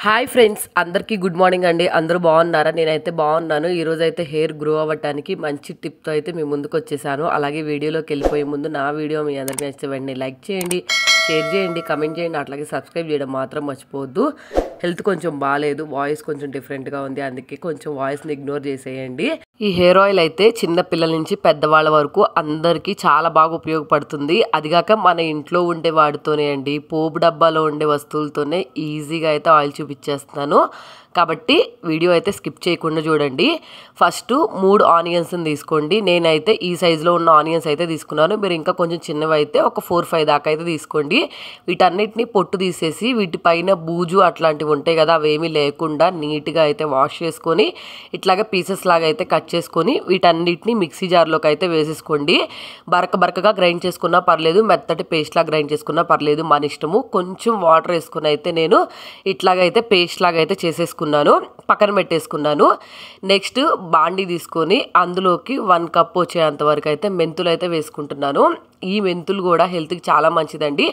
Hi friends, అందరికీ good morning అండి. అందరూ బాగున్నారా? నేనైతే బాగున్నాను. ఈరోజు అయితే హెయిర్ గ్రో అవ్వడానికి మంచి టిప్తో అయితే మీ ముందుకు వచ్చేసాను. అలాగే వీడియోలోకి వెళ్ళిపోయే ముందు నా వీడియో మీ అందరికీ నచ్చితే వెంటనే లైక్ చేయండి, షేర్ చేయండి, కమెంట్ చేయండి, అట్లాగే సబ్స్క్రైబ్ చేయడం మాత్రం మర్చిపోవద్దు. హెల్త్ కొంచెం బాగాలేదు, వాయిస్ కొంచెం డిఫరెంట్గా ఉంది, అందుకే కొంచెం వాయిస్ని ఇగ్నోర్ చేసేయండి. ఈ హెయిర్ ఆయిల్ అయితే చిన్న పిల్లల నుంచి పెద్దవాళ్ళ వరకు అందరికీ చాలా బాగా ఉపయోగపడుతుంది. అదిగాక మన ఇంట్లో ఉండే వాటితోనే అండి, పోపు డబ్బాలో ఉండే వస్తువులతోనే ఈజీగా అయితే ఆయిల్ చూపించేస్తున్నాను. కాబట్టి వీడియో అయితే స్కిప్ చేయకుండా చూడండి. ఫస్ట్ 3 ఆనియన్స్ని తీసుకోండి. నేనైతే ఈ సైజులో ఉన్న ఆనియన్స్ అయితే తీసుకున్నాను. మీరు ఇంకా కొంచెం చిన్నవి అయితే ఒక 4-5 దాకా అయితే తీసుకోండి. వీటన్నిటిని పొట్టు తీసేసి వీటిపైన బూజు అట్లాంటివి ఉంటాయి కదా, అవేమీ లేకుండా నీట్గా అయితే వాష్ చేసుకొని ఇట్లాగా పీసెస్ లాగా అయితే కట్ చేసుకొని వీటన్నిటిని మిక్సీ జార్లోకి అయితే వేసేసుకోండి. బరకగా గ్రైండ్ చేసుకున్నా పర్లేదు, మెత్తటి పేస్ట్ లాగా గ్రైండ్ చేసుకున్నా పర్లేదు, మన ఇష్టము. కొంచెం వాటర్ వేసుకుని అయితే నేను ఇట్లాగైతే పేస్ట్ లాగా అయితే చేసేసుకున్నాను, పక్కన పెట్టేసుకున్నాను. నెక్స్ట్ బాండీ తీసుకొని అందులోకి 1 కప్ వచ్చేంత వరకు అయితే మెంతులు అయితే వేసుకుంటున్నాను. ఈ మెంతులు కూడా హెల్త్కి చాలా మంచిదండి.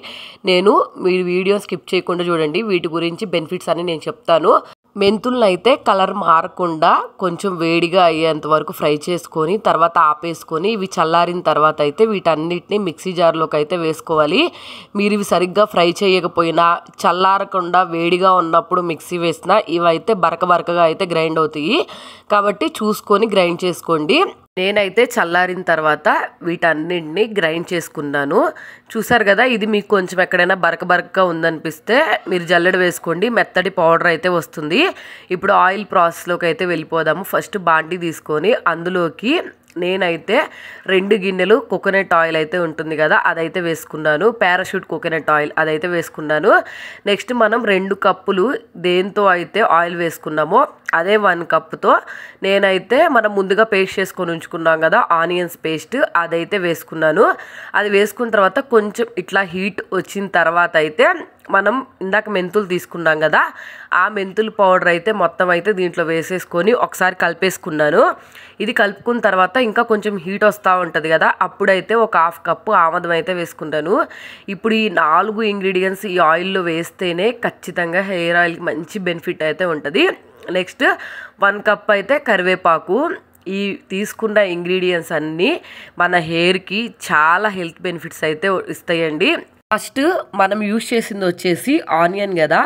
నేను మీ వీడియో స్కిప్ చేయకుండా చూడండి, వీటి గురించి బెనిఫిట్స్ అని నేను చెప్తాను. మెంతులను అయితే కలర్ మారకుండా కొంచెం వేడిగా అయ్యేంత వరకు ఫ్రై చేసుకొని తర్వాత ఆపేసుకొని ఇవి చల్లారిన తర్వాత అయితే వీటన్నిటిని మిక్సీ జార్లోకి అయితే వేసుకోవాలి. మీరు ఇవి సరిగ్గా ఫ్రై చేయకపోయినా చల్లారకుండా వేడిగా ఉన్నప్పుడు మిక్సీ వేసినా ఇవైతే బరకగా అయితే గ్రైండ్ అవుతాయి. కాబట్టి చూసుకొని గ్రైండ్ చేసుకోండి. నేనైతే చల్లారిన తర్వాత వీటన్నింటినీ గ్రైండ్ చేసుకున్నాను. చూసారు కదా, ఇది మీకు కొంచెం ఎక్కడైనా బరకగా ఉందనిపిస్తే మీరు జల్లెడ వేసుకోండి, మెత్తటి పౌడర్ అయితే వస్తుంది. ఇప్పుడు ఆయిల్ ప్రాసెస్లోకి అయితే వెళ్ళిపోదాము. ఫస్ట్ బాండీ తీసుకొని అందులోకి నేనైతే 2 గిన్నెలు కోకోనట్ ఆయిల్ అయితే ఉంటుంది కదా, అదైతే వేసుకున్నాను. పారాషూట్ కోకోనట్ ఆయిల్ అదైతే వేసుకున్నాను. నెక్స్ట్ మనం 2 కప్పులు దేంతో అయితే ఆయిల్ వేసుకున్నామో అదే 1 కప్పుతో నేనైతే మనం ముందుగా పేస్ట్ చేసుకొని ఉంచుకున్నాం కదా ఆనియన్స్ పేస్ట్, అదైతే వేసుకున్నాను. అది వేసుకున్న తర్వాత కొంచెం ఇట్లా హీట్ వచ్చిన తర్వాత అయితే మనం ఇందాక మెంతులు తీసుకున్నాం కదా, ఆ మెంతులు పౌడర్ అయితే మొత్తం అయితే దీంట్లో వేసేసుకొని ఒకసారి కలిపేసుకున్నాను. ఇది కలుపుకున్న తర్వాత ఇంకా కొంచెం హీట్ వస్తూ ఉంటుంది కదా, అప్పుడైతే ఒక 1/2 కప్పు ఆముదం అయితే వేసుకుంటాను. ఇప్పుడు ఈ 4 ఇంగ్రీడియంట్స్ ఈ ఆయిల్లో వేస్తేనే ఖచ్చితంగా హెయిర్ ఆయిల్కి మంచి బెనిఫిట్ అయితే ఉంటుంది. నెక్స్ట్ 1 కప్ అయితే కరివేపాకు. ఈ తీసుకున్న ఇంగ్రీడియంట్స్ అన్నీ మన హెయిర్కి చాలా హెల్త్ బెనిఫిట్స్ అయితే ఇస్తాయండి. ఫస్ట్ మనం యూజ్ చేసింది వచ్చేసి ఆనియన్ కదా.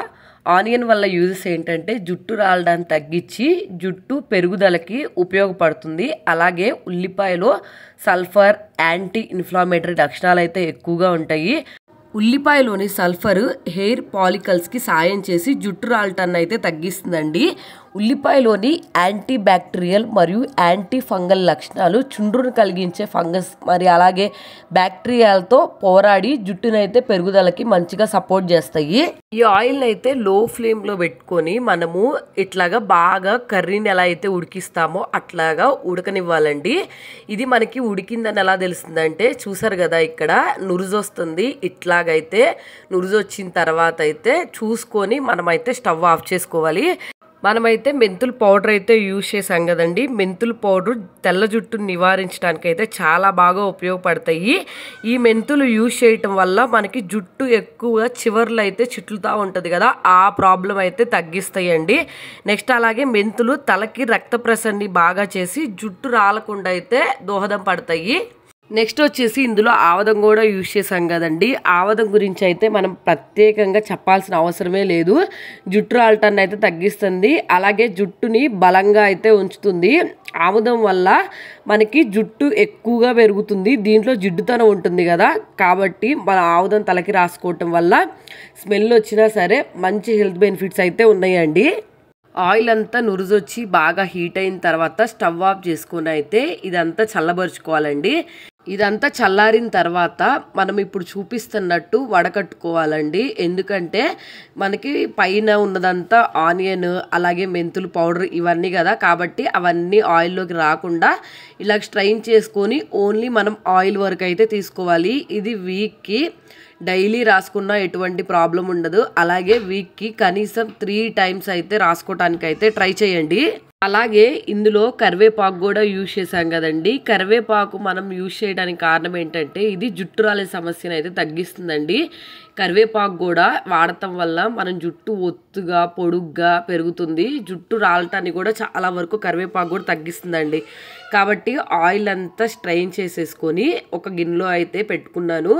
ఆనియన్ వల్ల యూజెస్ ఏంటంటే జుట్టు రాలడాన్ని తగ్గించి జుట్టు పెరుగుదలకి ఉపయోగపడుతుంది. అలాగే ఉల్లిపాయలో సల్ఫర్, యాంటీ ఇన్ఫ్లామేటరీ లక్షణాలు అయితే ఎక్కువగా ఉంటాయి. ఉల్లిపాయలోని సల్ఫర్ హెయిర్ పాలికల్స్కి సాయం చేసి జుట్టు రాలటాన్ని అయితే తగ్గిస్తుందండి. ఉల్లిపాయలోని యాంటీ బ్యాక్టీరియల్ మరియు యాంటీ ఫంగల్ లక్షణాలు చుండ్రును కలిగించే ఫంగస్ మరి అలాగే బ్యాక్టీరియాలతో పోరాడి జుట్టునైతే పెరుగుదలకి మంచిగా సపోర్ట్ చేస్తాయి. ఈ ఆయిల్ని అయితే లో ఫ్లేమ్లో పెట్టుకొని మనము ఇట్లాగా బాగా కర్రీని ఎలా అయితే ఉడికిస్తామో అట్లాగా ఉడకనివ్వాలండి. ఇది మనకి ఉడికిందని ఎలా తెలుస్తుందంటే చూసారు కదా, ఇక్కడ నురుజు వస్తుంది. ఇట్లాగైతే నురుజు వచ్చిన తర్వాత అయితే చూసుకొని మనమైతే స్టవ్ ఆఫ్ చేసుకోవాలి. మనమైతే మెంతుల పౌడర్ అయితే యూజ్ చేసాం కదండి. మెంతుల పౌడర్ తెల్ల జుట్టును నివారించడానికి అయితే చాలా బాగా ఉపయోగపడతాయి. ఈ మెంతులు యూజ్ చేయటం వల్ల మనకి జుట్టు ఎక్కువగా చివర్లు అయితే చిట్లుతూ ఉంటుంది కదా, ఆ ప్రాబ్లం అయితే తగ్గిస్తాయండి. నెక్స్ట్ అలాగే మెంతులు తలకి రక్త ప్రసరణని బాగా చేసి జుట్టు రాలకుండా అయితే దోహదం పడతాయి. నెక్స్ట్ వచ్చేసి ఇందులో ఆవదం కూడా యూజ్ చేసాం కదండి. ఆవదం గురించి అయితే మనం ప్రత్యేకంగా చెప్పాల్సిన అవసరమే లేదు. జుట్టు రాలటాన్ని అయితే తగ్గిస్తుంది, అలాగే జుట్టుని బలంగా అయితే ఉంచుతుంది. ఆముదం వల్ల మనకి జుట్టు ఎక్కువగా పెరుగుతుంది. దీంట్లో జిడ్డుతనం ఉంటుంది కదా, కాబట్టి మన ఆముదం తలకి రాసుకోవటం వల్ల స్మెల్ వచ్చినా సరే మంచి హెల్త్ బెనిఫిట్స్ అయితే ఉన్నాయండి. ఆయిల్ అంతా నురుజొచ్చి బాగా హీట్ అయిన తర్వాత స్టవ్ ఆఫ్ చేసుకొని అయితే ఇదంతా చల్లబరుచుకోవాలండి. ఇదంతా చల్లారిన తర్వాత మనం ఇప్పుడు చూపిస్తున్నట్టు వడకట్టుకోవాలండి. ఎందుకంటే మనకి పైన ఉన్నదంతా ఆనియన్ అలాగే మెంతులు పౌడర్ ఇవన్నీ కదా, కాబట్టి అవన్నీ ఆయిల్లోకి రాకుండా ఇలా స్ట్రైన్ చేసుకొని ఓన్లీ మనం ఆయిల్ వరకు అయితే తీసుకోవాలి. ఇది వీక్కి డైలీ రాసుకున్నా ఎటువంటి ప్రాబ్లం ఉండదు. అలాగే వీక్కి కనీసం 3 టైమ్స్ అయితే రాసుకోవటానికి అయితే ట్రై చేయండి. అలాగే ఇందులో కరివేపాకు కూడా యూజ్ చేసాం కదండి. కరివేపాకు మనం యూజ్ చేయడానికి కారణం ఏంటంటే ఇది జుట్టు రాలే సమస్యను అయితే తగ్గిస్తుందండి. కరివేపాకు కూడా వాడటం వల్ల మనం జుట్టు ఒత్తుగా పొడుగ్గా పెరుగుతుంది. జుట్టు రాలటాన్ని కూడా చాలా వరకు కరివేపాకు కూడా తగ్గిస్తుందండి. కాబట్టి ఆయిల్ అంతా స్ట్రెయిన్ చేసేసుకొని ఒక గిన్నెలో అయితే పెట్టుకున్నాను.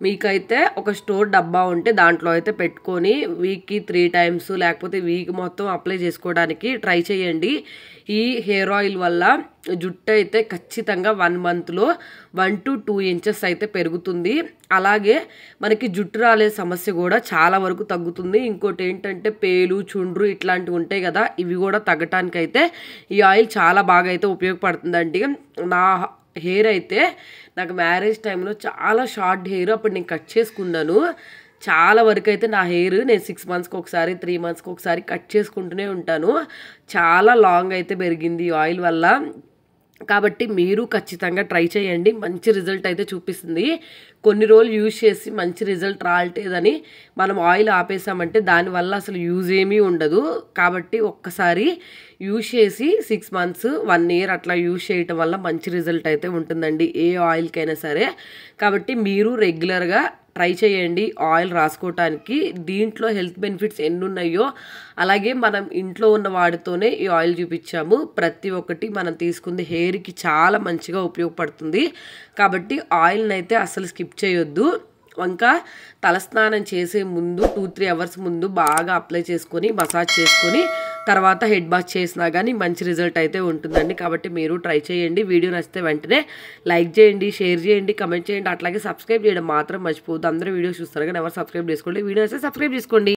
మీకైతే ఒక స్టోర్ డబ్బా ఉంటే దాంట్లో అయితే పెట్టుకొని వీక్కి 3 టైమ్స్ లేకపోతే వీక్ మొత్తం అప్లై చేసుకోవడానికి ట్రై చేయండి. ఈ హెయిర్ ఆయిల్ వల్ల జుట్టు అయితే ఖచ్చితంగా 1 మంత్లో 1 to 2 ఇంచెస్ అయితే పెరుగుతుంది. అలాగే మనకి జుట్టు రాలే సమస్య కూడా చాలా వరకు తగ్గుతుంది. ఇంకోటి ఏంటంటే పేలు చుండ్రు ఇట్లాంటివి ఉంటాయి కదా, ఇవి కూడా తగ్గటానికైతే ఈ ఆయిల్ చాలా బాగా అయితే ఉపయోగపడుతుందండి. నా హెయిర్ అయితే నాకు మ్యారేజ్ టైంలో చాలా షార్ట్ హెయిర్, అప్పుడు నేను కట్ చేసుకున్నాను. చాలా వరకు అయితే నా హెయిర్ నేను 6 మంత్స్కి ఒకసారి 3 మంత్స్కి ఒకసారి కట్ చేసుకుంటూనే ఉంటాను. చాలా లాంగ్ అయితే పెరిగింది ఈ ఆయిల్ వల్ల. కాబట్టి మీరు ఖచ్చితంగా ట్రై చేయండి. మంచి రిజల్ట్ అయితే చూపిస్తుంది. కొన్ని రోజులు యూజ్ చేసి మంచి రిజల్ట్ రావట్లేదని మనం ఆయిల్ ఆపేసామంటే దానివల్ల అసలు యూజ్ ఏమీ ఉండదు. కాబట్టి ఒక్కసారి యూజ్ చేసి 6 మంత్స్ 1 ఇయర్ అట్లా యూజ్ చేయటం వల్ల మంచి రిజల్ట్ అయితే ఉంటుందండి ఏ ఆయిల్కైనా సరే. కాబట్టి మీరు రెగ్యులర్గా ట్రై చేయండి ఆయిల్ రాసుకోవటానికి. దీంట్లో హెల్త్ బెనిఫిట్స్ ఎన్ని ఉన్నాయో అలాగే మనం ఇంట్లో ఉన్న వాటితోనే ఈ ఆయిల్ చూపించాము. ప్రతి ఒక్కటి మనం తీసుకుంది హెయిర్కి చాలా మంచిగా ఉపయోగపడుతుంది. కాబట్టి ఆయిల్ని అయితే అసలు స్కిప్ చేయొద్దు. ఇంకా తలస్నానం చేసే ముందు 2-3 అవర్స్ ముందు బాగా అప్లై చేసుకొని మసాజ్ చేసుకొని తర్వాత హెడ్ బాత్ చేసినా కానీ మంచి రిజల్ట్ అయితే ఉంటుందండి. కాబట్టి మీరు ట్రై చేయండి. వీడియో నచ్చితే వెంటనే లైక్ చేయండి, షేర్ చేయండి, కమెంట్ చేయండి. అట్లాగే సబ్స్క్రైబ్ చేయడం మాత్రం మర్చిపోవద్దు. అందరూ వీడియో చూస్తారు కానీ ఎవరు సబ్స్క్రైబ్ చేసుకోండి. వీడియో నచ్చితే సబ్స్క్రైబ్ చేసుకోండి.